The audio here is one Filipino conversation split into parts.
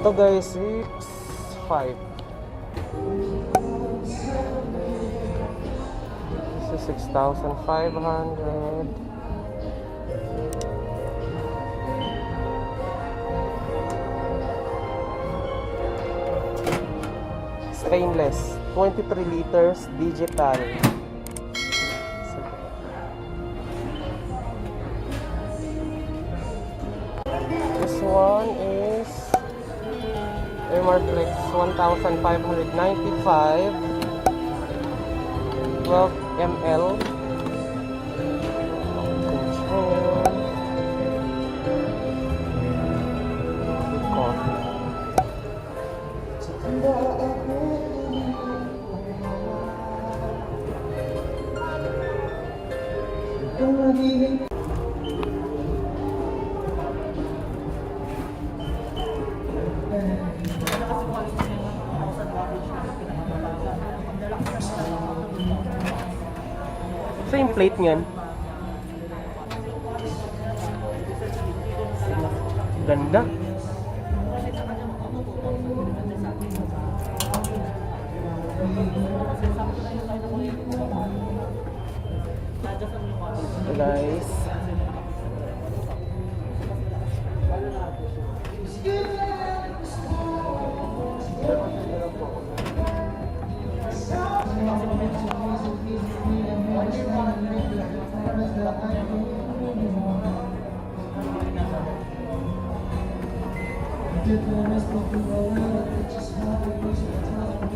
Ito guys, 6.5. This is 6,500. Stainless, 23 liters, digital. This one is Emarflex 1,595, 12 ml. So yung plate niyan, ganda. So guys,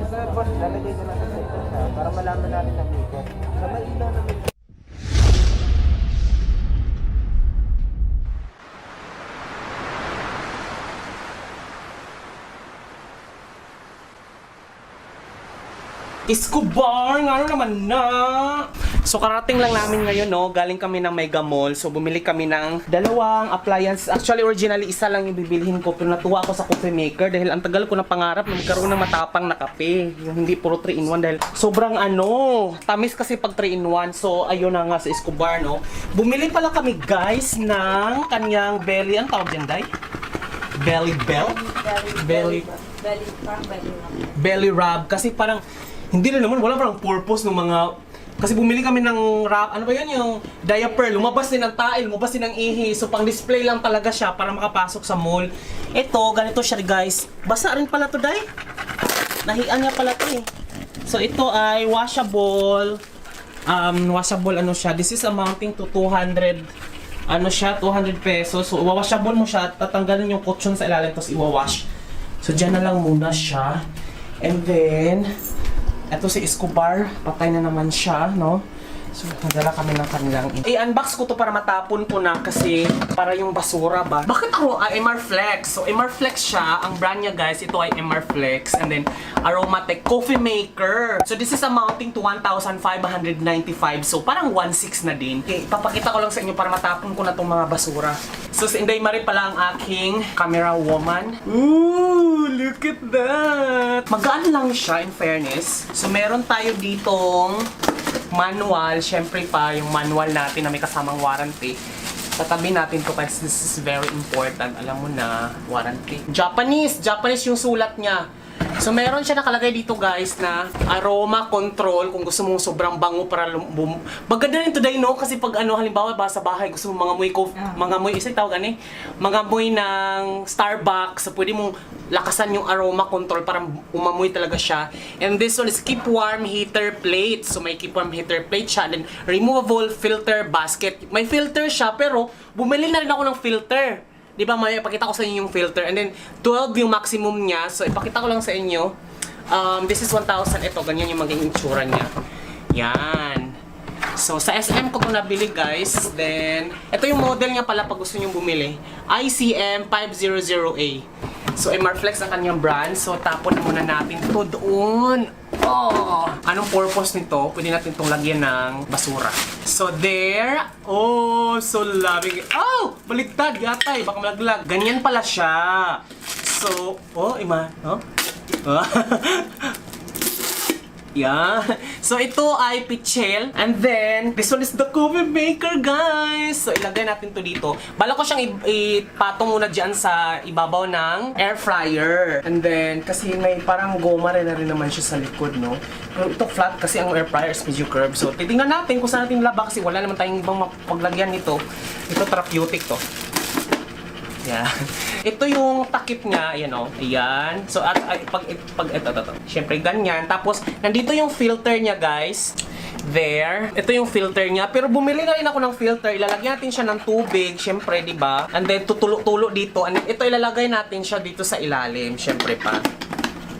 Sa boss, lalagay ko natin sa ito siya para malaman natin ang ikot. Sa may ilaw na may... Escobar! Ano naman na? So karating lang namin ngayon, no? Galing kami ng Mega Mall. So bumili kami ng dalawang appliance. Actually, originally, isa lang yung bibilihin ko. Pero natuwa ako sa coffee maker dahil ang tagal ko na pangarap na magkaroon ng matapang na kape. Yung hindi puro 3-in-1 dahil sobrang tamis kasi pag 3-in-1. So ayun na nga sa Escobar, no? Bumili pala kami, guys, ng kanyang belly. Ang tawag dyan, Day? Belly bell? Belly rub. Kasi parang hindi na naman, wala parang purpose ng mga... Kasi bumili kami ng wrap, ano ba yun, yung diaper, lumabas din ng tail, lumabas din ng ihi. So pang display lang talaga siya para makapasok sa mall. Ito, ganito siya guys. Basa rin pala to, Day. Nahian niya pala to eh. So ito ay washable. Washable ano siya. This is amounting to 200 pesos. So washable mo siya, tatanggalin yung kutsyon sa ilalim tapos iwawash. So dyan na lang muna siya. And then eto si Escobar, patay na naman siya, no? So, nadala kami ng kanilang... I-unbox ko to para matapon ko na kasi para yung basura ba. Bakit ako? Emarflex. So, Emarflex siya. Ang brand niya, guys, ito ay Emarflex. And then, Aromatech Coffee Maker. So, this is amounting to 1,595. So, parang 1,600 na din. Okay, papakita ko lang sa inyo para matapon ko na tong mga basura. So, si Inday Marie pala ang aking camera woman. Ooh, look at that! Magaan lang siya, in fairness. So, meron tayo ditong manual, syempre pa yung manual natin na may kasamang warranty. Tatabi natin to kasi this is very important. Alam mo na, warranty. Japanese yung sulat niya. So meron siya nakalagay dito guys na aroma control kung gusto mong sobrang bango para maganda rin today, no? Kasi pag halimbawa ba sa bahay gusto mong mga amoy isa tawag ani, mga amoy ng Starbucks, so pwede mong lakasan yung aroma control para umamoy talaga siya. And this one is keep warm heater plate. So may keep warm heater plate siya. Then removable filter basket. May filter siya pero bumili na rin ako ng filter. Di ba, may ipakita ko sa inyo yung filter. And then, 12 yung maximum niya. So, ipakita ko lang sa inyo. This is 1,000. Ito, ganyan yung maging itsura niya. Yan. So, sa SM ko ito nabili, guys. Then, ito yung model niya pala pag gusto nyo bumili. ICM 500A. So, Emarflex ang kanyang brand. So, tapon muna natin ito doon. Oh! Anong purpose nito? Pwede natin itong lagyan ng basura. So, there. Oh, so loving it. Oh! Baligtad, yatay. Baka malaglag. Ganyan pala siya. So, oh, ima. Oh? Yeah. So ito ay pichel. And then, this one is the coffee maker, guys. So ilagay natin to dito. Bala ko siyang ipatong muna dyan sa ibabaw ng air fryer. And then, kasi may parang goma rin na rin naman siya sa likod, no? Pero ito flat kasi ang air fryer is medyo curved. So titingnan natin kung saan natin laba kasi wala naman tayong ibang paglagyan nito. Ito therapeutic to. Yeah. Ito yung takip niya, ayan o. Ayan. So, pag ito. Siyempre, ganyan. Tapos, nandito yung filter niya, guys. There. Ito yung filter niya. Pero bumili na rin ako ng filter. Ilalagyan natin siya ng tubig, siyempre, di ba? And then, tutulo-tulo dito. And then, ito ilalagay natin siya dito sa ilalim, siyempre pa.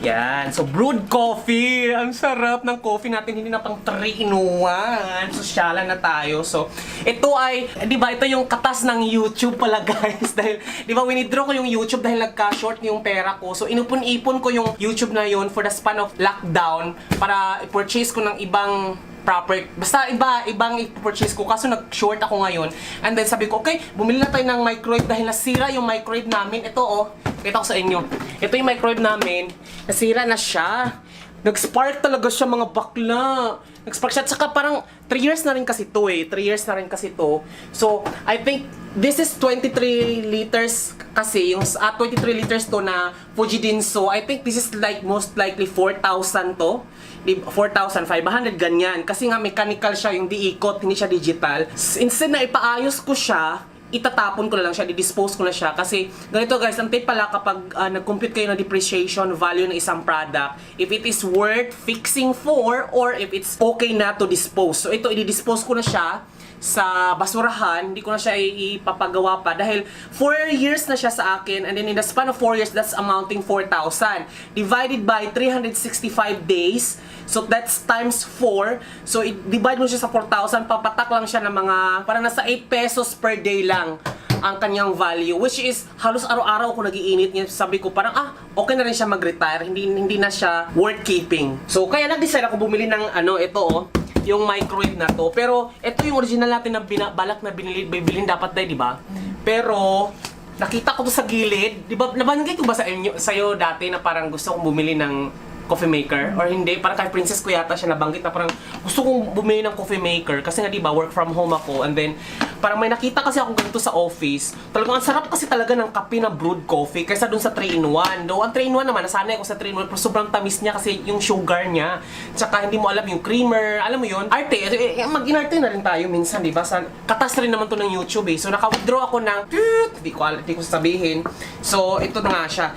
Yan. So, brewed coffee. Ang sarap ng coffee natin. Hindi na pang 3-in-1. Sosyalan na tayo. So, ito ay, di ba, ito yung katas ng YouTube pala, guys. Dahil, di ba, winidraw ko yung YouTube dahil nagka-short yung pera ko. So, inupon-ipon ko yung YouTube na yun for the span of lockdown para i-purchase ko ng ibang proper. Basta ibang i-purchase ko. Kaso nag-short ako ngayon. And then sabi ko, okay, bumili na tayo ng microwave dahil nasira yung microwave namin. Ito oh, kita ko sa inyo. Ito yung microwave namin. Nasira na siya. Nag-spark talaga siya mga bakla. Nag-spark siya. At saka parang 3 years na rin kasi to eh. 3 years na rin kasi to. So, I think this is 23 liters kasi. Yung 23 liters to na Fujidinso. I think this is like most likely 4,000 to. 4,500 ganyan. Kasi nga mechanical siya, yung diikot, hindi siya digital. Instead na ipaayos ko siya, itatapon ko na lang siya, di-dispose ko na siya. Kasi ganito guys, ang tip pala kapag nag-compute kayo ng depreciation value ng isang product, if it is worth fixing for or if it's okay na to dispose. So ito, i-dispose ko na siya sa basurahan, hindi ko na siya ipapagawa pa dahil 4 years na siya sa akin and then in the span of 4 years that's amounting 4,000 divided by 365 days, so that's times 4, so i-divide mo siya sa 4,000, papatak lang siya ng mga parang nasa 8 pesos per day lang ang kanyang value, which is halos araw-araw ako nagiinit niya. Sabi ko parang okay na rin siya mag-retire, hindi na siya worth keeping. So kaya nag-decide ako bumili ng ito yung microwave na to. Pero ito yung original natin na balak na bibilin dapat dahil, di ba? Pero nakita ko to sa gilid, di ba? Nabanggit ko ba sa'yo dati na parang gusto kong bumili ng coffee maker or hindi? Parang kay Princess ko yata siya nabanggit na parang gusto kong bumili ng coffee maker kasi nga di ba work from home ako and then parang may nakita kasi ako ganito sa office. Talagang ang sarap kasi talaga ng kape na brewed coffee kaysa dun sa 3-in-1. Though ang 3-in-1 naman, nasanay ako sa 3-in-1 pero sobrang tamis niya kasi yung sugar niya. Tsaka hindi mo alam yung creamer, alam mo yun? Arte, mag-inarte na rin tayo minsan, di ba? Katas rin naman to ng YouTube eh. So naka-withdraw ako ng di ko sabihin. So ito na nga siya.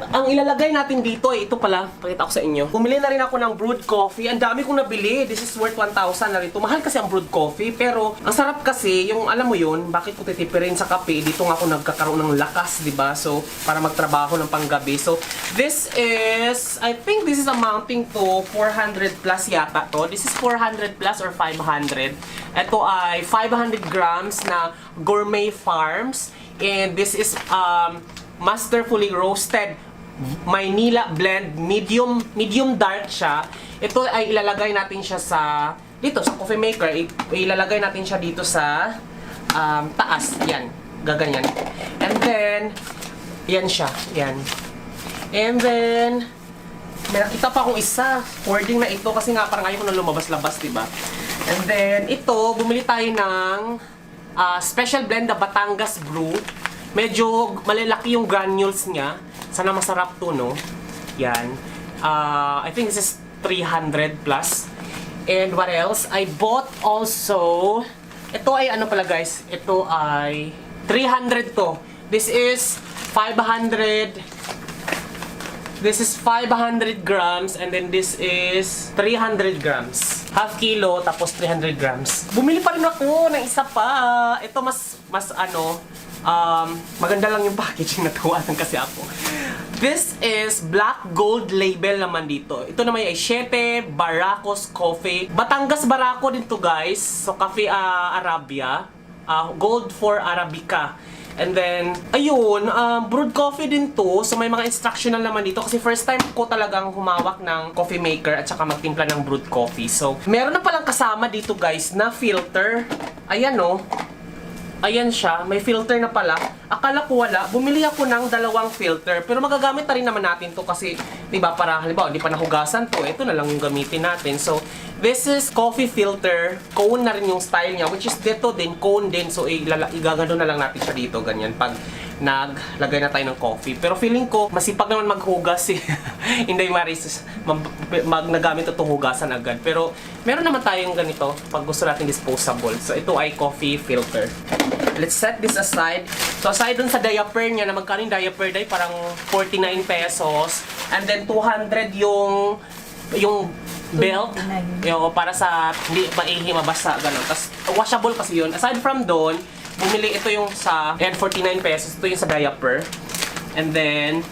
Ang ilalagay natin dito ito pala, pakita ko sa inyo. Bumili na rin ako ng brewed coffee. Ang dami kong nabili. This is worth 1,000 na rin. Mahal kasi ang brewed coffee. Pero, ang sarap kasi, yung alam mo yun, bakit ko titipirin sa kape, dito nga ako nagkakaroon ng lakas, di ba? So, para magtrabaho ng panggabi. So, this is, I think this is amounting to 400 plus yata to. This is 400 plus or 500. Ito ay 500 grams na Gourmet Farms. And this is masterfully roasted Maynila blend, medium dark siya. Ito ay ilalagay natin siya sa dito sa coffee maker. Ilalagay natin siya dito sa taas. Yan, gaganyan. And then yan siya, yan. And then may nakita pa akong isa, wording na ito kasi nga parang ayaw ko na lumabas-labas, diba? And then ito, bumili tayo ng special blend na Batangas Brew. Medyo malalaki yung granules niya. Sana masarap to, no? Yan. I think this is 300 plus. And what else? I bought also... Ito ay ano pala guys? Ito ay 300 to. This is 500... This is 500 grams and then this is 300 grams. Half kilo tapos 300 grams. Bumili pa rin ako ng isa pa. Ito mas maganda lang yung packaging, natawanan kasi ako. This is black gold label naman dito. Ito naman ay 7 Baracos Coffee. Batangas Baraco din to guys. So Cafe Arabia. Gold for Arabica. And then, ayun, brewed coffee din to. So may mga instructional naman dito kasi first time ko talagang humawak ng coffee maker at saka magtimpla ng brewed coffee. So, meron na palang kasama dito guys na filter. Ayan oh. Ayan siya, may filter na pala. Akala ko wala. Bumili ako ng 2 filter. Pero magagamit na rin naman natin to kasi diba, para halimbawa, hindi pa nahugasan to, ito na lang yung gamitin natin. So, this is coffee filter. Cone na rin yung style niya, which is dito din, cone din. So, igagano na lang natin siya dito, ganyan, pag naglagay na tayo ng coffee. Pero feeling ko, masipag naman maghugas eh. Hindi Maris, nagamit itong hugasan agad. Pero, meron naman tayong ganito, pag gusto natin disposable. So, ito ay coffee filter. Let's set this aside. So, aside dun sa diaper niya, na magkano yung diaper day? Parang 49 pesos. And then, 200 yung belt. Yung para sa hindi maihi, mabasa, gano'n. Tapos, washable kasi yun. Aside from doon, bumili ito yung sa 49 pesos. Ito yung sa diaper. And then,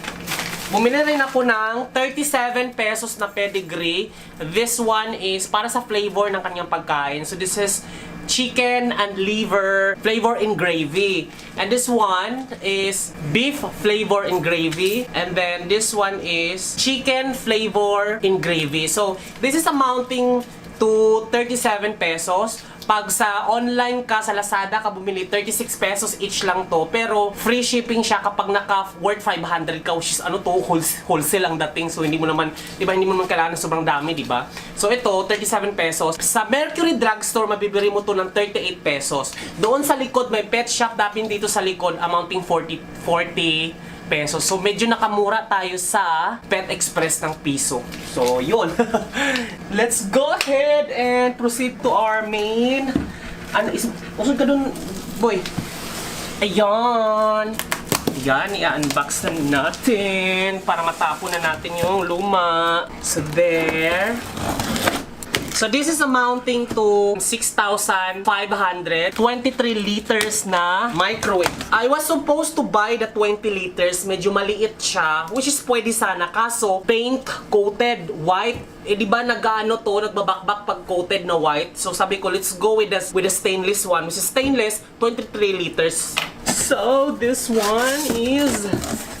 bumili rin ako ng 37 pesos na pedigree. This one is para sa flavor ng kanyang pagkain. So, this is chicken and liver flavor in gravy. And this one is beef flavor in gravy. And then this one is chicken flavor in gravy. So, this is amounting to 37 pesos. Pag sa online ka, sa Lazada ka bumili, 36 pesos each lang to. Pero free shipping siya kapag naka worth 500 ka, which is ano to, wholesale ang dating. So hindi mo naman, di ba, hindi mo naman kailangan ng sobrang dami, di ba? So ito, 37 pesos. Sa Mercury Drugstore, mabibili mo to ng 38 pesos. Doon sa likod, may pet shop dapat dito sa likod, amounting 40 pesos. So, medyo nakamura tayo sa Pet Express ng piso. So, yun. Let's go ahead and proceed to our main. Ano, usod ka dun, boy. Ayan. Yan, i-unbox na natin para matapon na natin yung luma. So, there. So this is amounting to 6,500, 23 liters na microwave. I was supposed to buy the 20 liters, medyo maliit siya, which is pwede sana, kaso paint coated white. Eh di ba nag-ano to, nagbabakbak pag coated na white. So sabi ko, let's go with the stainless one, which is stainless, 23 liters. So this one is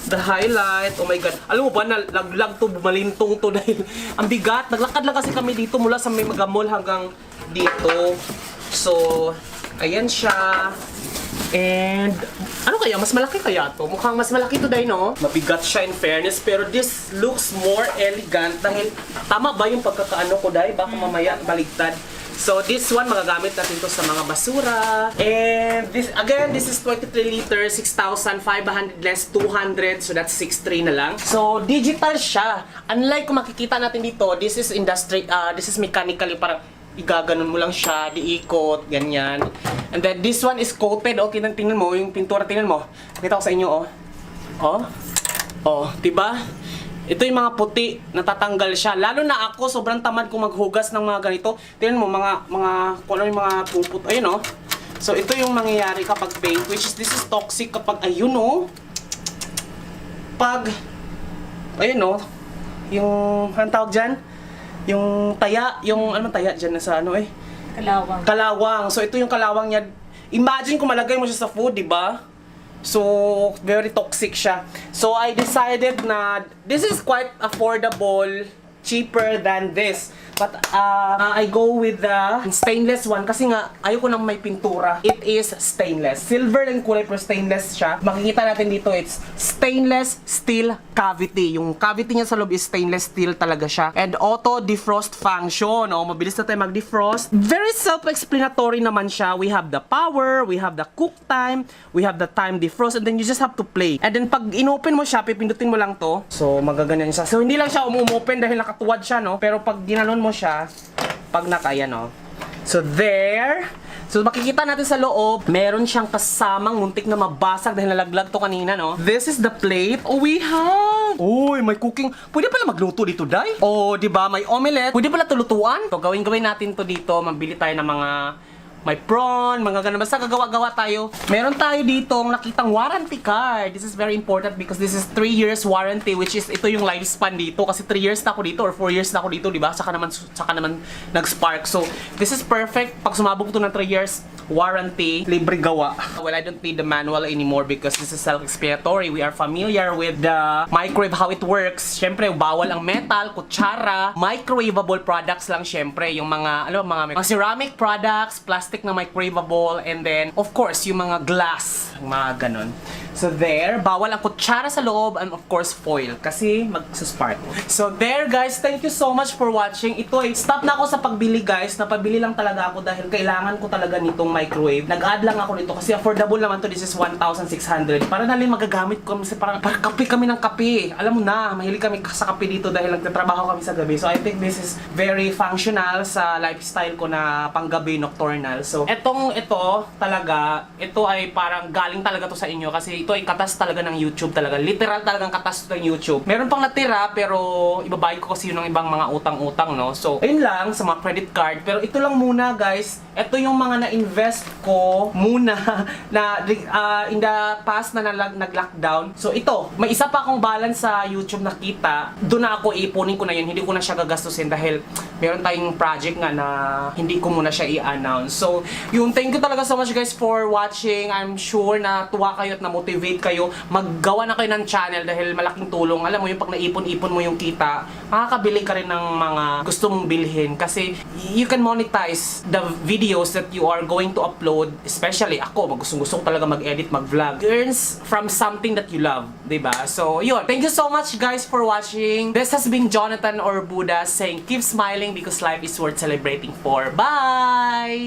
the highlight. Oh my god. Alam mo ba, nalaglag to, bumalintong to dahil ang bigat. Naglakad lang kasi kami dito mula sa may Magamol hanggang dito. So, ayan siya. And, ano kaya? Mas malaki kaya to? Mukhang mas malaki to dahil, no? Mabigat siya in fairness. Pero this looks more elegant dahil, tama ba yung pagkakaano ko dahil? Baka mamaya baligtad. So this one, magagamit natin to sa mga basura. And this, again, this is 23 liters, 6,500 less 200. So that's 6,300 na lang. So digital siya. Unlike kung makikita natin dito, this is this is mechanically, parang igaganon mo lang siya, diikot, ganyan. And then this one is coated. Okay, tingnan mo, yung pintura, tingnan mo. Pakita ko sa inyo, oh. Oh. Oh, diba? Ito yung mga puti, natatanggal siya. Lalo na ako, sobrang tamad kong maghugas ng mga ganito. Tingnan mo, kung ano yung mga puput. Ayun, oh. So, ito yung mangyayari kapag paint, which is, this is toxic kapag, ayun, oh. Pag, ayun, oh. Yung, anong tawag dyan? Yung taya, ano taya dyan na sa ano, eh? Kalawang. Kalawang. So, ito yung kalawang niya. Imagine kung malagay mo siya sa food, di ba? So, very toxic siya. So, I decided na this is quite affordable, cheaper than this. But, I go with the stainless one kasi nga, ayoko nang may pintura. It is stainless. Silver lang kulay pero stainless siya. Makikita natin dito, it's stainless steel cavity. Yung cavity niya sa loob is stainless steel talaga siya. And auto defrost function. O, mabilis na tayo mag-defrost. Very self-explanatory naman siya. We have the power, we have the cook time, we have the time defrost, and then you just have to play. And then pag inopen mo siya, pipindutin mo lang to. So, magaganyan siya. So, hindi lang siya umopen dahil nakatuwad siya, no? Pero pag ginanon mo siya, pag nakaya, no? So, there. So, makikita natin sa loob, meron siyang kasamang muntik na mabasag dahil nalaglag to kanina, no? This is the plate. Oh, we have! Uy, may cooking. Pwede pala magluto dito, Day. Oh, di ba? May omelette. Pwede pala tulutuan. So, gawin natin to dito. Mabili tayo ng mga may prawn, mga ganun. Basta gagawa-gawa tayo. Meron tayo dito nakitang warranty card. This is very important because this is 3 years warranty, which is ito yung lifespan dito. Kasi 3 years na ako dito or 4 years na ako dito, di ba? Saka naman nag-spark. So, this is perfect. Pag sumabog ito ng 3 years warranty, libre gawa. Well, I don't need the manual anymore because this is self-explanatory. We are familiar with the microwave, how it works. Syempre, bawal ang metal, kutsara, microwavable products lang syempre. Yung mga ceramic products, plastic na microwavable, and then, of course, yung mga glass, mga ganon. So there, bawal ang kutsara sa loob and of course foil kasi magsuspark. So there guys, thank you so much for watching. Ito ay stop na ako sa pagbili guys. Napabili lang talaga ako dahil kailangan ko talaga nitong microwave. Nag-add lang ako nito kasi affordable naman to. This is 1,600. Para na rin magagamit ko kasi parang kape kami ng kape. Alam mo na, mahilig kami sa kape dito dahil nagtatrabaho kami sa gabi. So I think this is very functional sa lifestyle ko na panggabi nocturnal. So ito talaga, ito ay parang galing talaga to sa inyo kasi ito ay katas talaga ng YouTube talaga. Literal talagang katas ng YouTube. Meron pang natira pero ibabayad ko kasi yun ng ibang mga utang-utang, no? So, ayun lang sa mga credit card. Pero ito lang muna, guys. Ito yung mga na-invest ko muna na in the past na nag-lockdown. So, ito. May isa pa akong balance sa YouTube nakita. Doon na ako ipunin ko na yun. Hindi ko na siya gagastusin dahil meron tayong project nga na hindi ko muna siya i-announce. So, yung thank you talaga so much guys for watching. I'm sure na tuwa kayo at na-motivate kayo. Maggawa na kayo ng channel dahil malaking tulong. Alam mo yung pag naipon-ipon mo yung kita, makakabili ka rin ng mga gusto mong bilhin kasi you can monetize the videos that you are going to upload. Especially ako, gusto ko talaga mag-edit, mag-vlog. Earns from something that you love, diba? So, yun. Thank you so much guys for watching. This has been Jonathan or Buddha saying keep smiling because life is worth celebrating for. Bye!